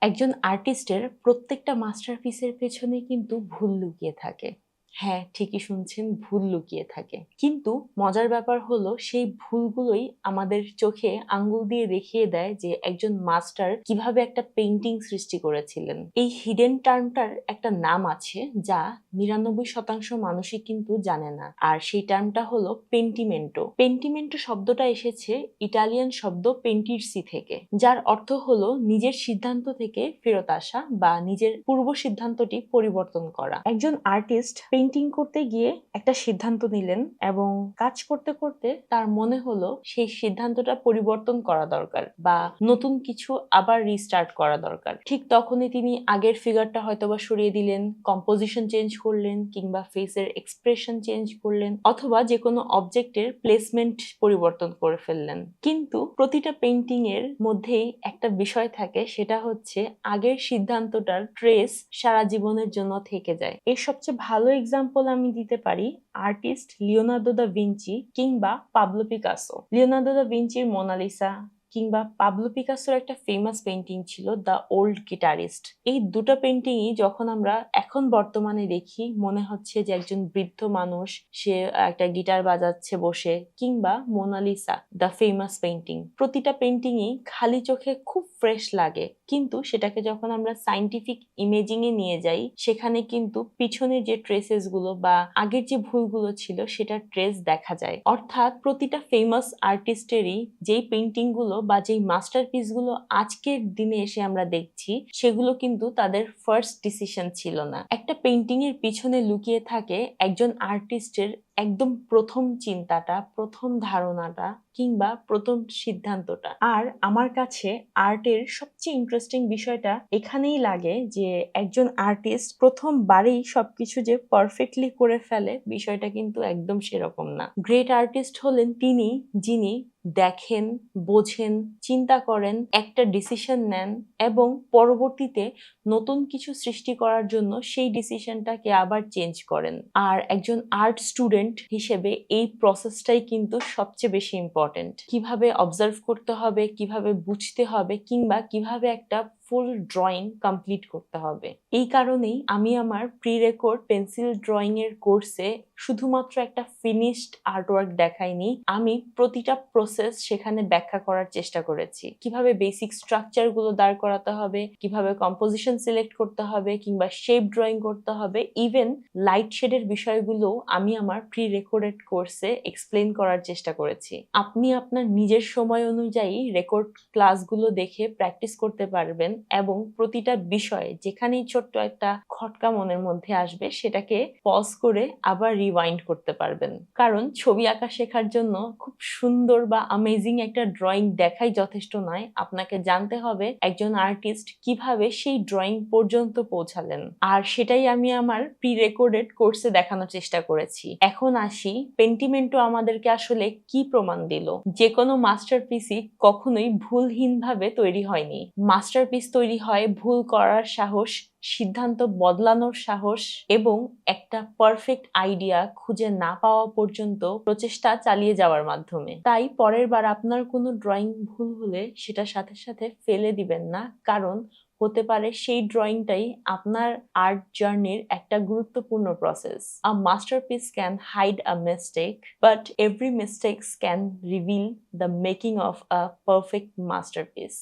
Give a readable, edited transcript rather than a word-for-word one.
একজন আর্টিস্টের প্রত্যেকটা মাস্টারপিসের পেছনে কিন্তু ভুল লুকিয়ে থাকে। হ্যাঁ, ঠিকই শুনছেন, ভুল লুকিয়ে থাকে। কিন্তু মজার ব্যাপার হলো সেই ভুলগুলোই আমাদের চোখে আঙ্গুল দিয়ে দেখিয়ে দেয় যে একজন মাস্টার কিভাবে একটা পেইন্টিং সৃষ্টি করেছিলেন। এই হিডেন টার্মটার একটা নাম আছে যা ৯৯% মানুষই কিন্তু জানে না। আর সেই টার্মটা হলো পেন্টিমেন্টো। পেন্টিমেন্টো শব্দটা এসেছে ইটালিয়ান শব্দ পেন্টিরসি থেকে, যার অর্থ হলো নিজের সিদ্ধান্ত থেকে ফেরত আসা বা নিজের পূর্ব সিদ্ধান্তটি পরিবর্তন করা। একজন আর্টিস্ট পেইন্টিং করতে গিয়ে একটা সিদ্ধান্ত নিলেন এবং কাজ করতে করতে তার মনে হলো সেই সিদ্ধান্তটা পরিবর্তন করা দরকার বা নতুন কিছু আবার রিস্টার্ট করা দরকার। ঠিক তখনই তিনি আগের ফিগারটা হয়তোবা সরিয়ে দিলেন, কম্পোজিশন চেঞ্জ করলেন কিংবা ফেসের এক্সপ্রেশন চেঞ্জ করলেন অথবা যে কোনো অবজেক্টের প্লেসমেন্ট পরিবর্তন করে ফেললেন। কিন্তু প্রতিটা পেইন্টিং এর মধ্যেই একটা বিষয় থাকে, সেটা হচ্ছে আগের সিদ্ধান্তটার ট্রেস সারা জীবনের জন্য থেকে যায়। এর সবচেয়ে ভালো এক্সাম্পল আমি দিতে পারি আর্টিস্ট লিওনার্দো দা ভিঞ্চি কিংবা পাবলো পিকাসো। লিওনার্দো দা ভিঞ্চির মোনালিসা কিংবা পাবলো পিকাসোর একটা ফেমাস পেইন্টিং ছিল দ্য ওল্ড গিটারিস্ট। এই দুটো পেইন্টিংই যখন আমরা এখন বর্তমানে দেখি মনে হচ্ছে যে একজন বৃদ্ধ মানুষ, সে একটা গিটার বাজাচ্ছে বসে, কিংবা মোনালিসা দ্য ফেমাস পেইন্টিং। প্রতিটা পেইন্টিংই খালি চোখে খুব ফ্রেশ লাগে, কিন্তু সেটাকে যখন আমরা সায়েন্টিফিক ইমেজিং এ নিয়ে যাই সেখানে কিন্তু পিছনে যে ট্রেসেস গুলো বা আগের যে ভুলগুলো ছিল সেটার ট্রেস দেখা যায়। অর্থাৎ প্রতিটা ফেমাস আর্টিস্টেরই যেই পেইন্টিং গুলো বা যেই মাস্টারপিস গুলো আজকের দিনে এসে আমরা দেখছি সেগুলো কিন্তু তাদের ফার্স্ট ডিসিশন ছিল না। একটা পেইন্টিং এর পিছনে লুকিয়ে থাকে একজন আর্টিস্টের একদম প্রথম চিন্তাটা, প্রথম ধারণাটা কিংবা প্রথম সিদ্ধান্তটা। আর আমার কাছে আর্টের সবচেয়ে ইন্টারেস্টিং বিষয়টা এখানেই লাগে যে একজন আর্টিস্ট প্রথমবারেই সবকিছু যে পারফেক্টলি করে ফেলে বিষয়টা কিন্তু একদম সেরকম না। গ্রেট আর্টিস্ট হলেন তিনি যিনি দেখেন, বোঝেন, চিন্তা করেন, একটা ডিসিশন নেন এবং পরবর্তীতে নতুন কিছু সৃষ্টি করার জন্য সেই ডিসিশনটাকে আবার চেঞ্জ করেন। আর একজন আর্ট স্টুডেন্ট হিসেবে এই প্রসেসটাই কিন্তু সবচেয়ে বেশি ইম্পর্টেন্ট। কিভাবে অবজার্ভ করতে হবে, কিভাবে বুঝতে হবে কিংবা কিভাবে একটা ফুল ড্রয়িং কমপ্লিট করতে হবে। এই কারণেই আমি আমার প্রি রেকর্ড পেন্সিল ড্রয়িং এর কোর্সে শুধুমাত্র একটা ফিনিশড আর্টওয়ার্ক দেখাইনি, আমি প্রতিটা প্রসেস সেখানে ব্যাখ্যা করার চেষ্টা করেছি। কিভাবে বেসিক স্ট্রাকচার গুলো দাঁড় করাতে হবে, কিভাবে কম্পোজিশন সিলেক্ট করতে হবে কিংবা শেপ ড্রয়িং করতে হবে, ইভেন লাইট শেডের বিষয়গুলো আমি আমার প্রি রেকর্ডেড কোর্সে এক্সপ্লেন করার চেষ্টা করেছি। আপনি আপনার নিজের সময় অনুযায়ী রেকর্ড ক্লাসগুলো দেখে প্র্যাকটিস করতে পারবেন এবং প্রতিটা বিষয় যেখানেই ছোট্ট একটা খটকা মনের মধ্যে আসবে সেটাকে পজ করে আবার রিওয়াইন্ড করতে পারবেন। কারণ ছবি আঁকা শেখার জন্য খুব সুন্দর বা অ্যামেজিং একটা ড্রয়িং দেখাই যথেষ্ট নয়, আপনাকে জানতে হবে একজন আর্টিস্ট কিভাবে সেই ড্রয়িং পর্যন্ত পৌঁছালেন। আর সেটাই আমি আমার প্রি রেকর্ডেড কোর্সে দেখানোর চেষ্টা করেছি। এখন আসি পেন্টিমেন্টো আমাদেরকে আসলে কি প্রমাণ দিল। যে কোনো মাস্টারপিসই কখনোই ভুলহীনভাবে তৈরি হয়নি। মাস্টারপিস তৈরি হয় ভুল করার সাহস, সিদ্ধান্ত বদলানোর সাহস এবং একটা পারফেক্ট আইডিয়া খুঁজে না পাওয়া পর্যন্ত প্রচেষ্টা চালিয়ে যাওয়ার মাধ্যমে। তাই পরের বার আপনার কোনো ড্রয়িং ভুল হলে সেটা সাথে সাথে ফেলে দিবেন না, কারণ হতে পারে সেই ড্রয়িংটাই আপনার আর্ট জার্নির একটা গুরুত্বপূর্ণ process. A masterpiece can hide a mistake, but every mistakes can reveal the making of a perfect masterpiece.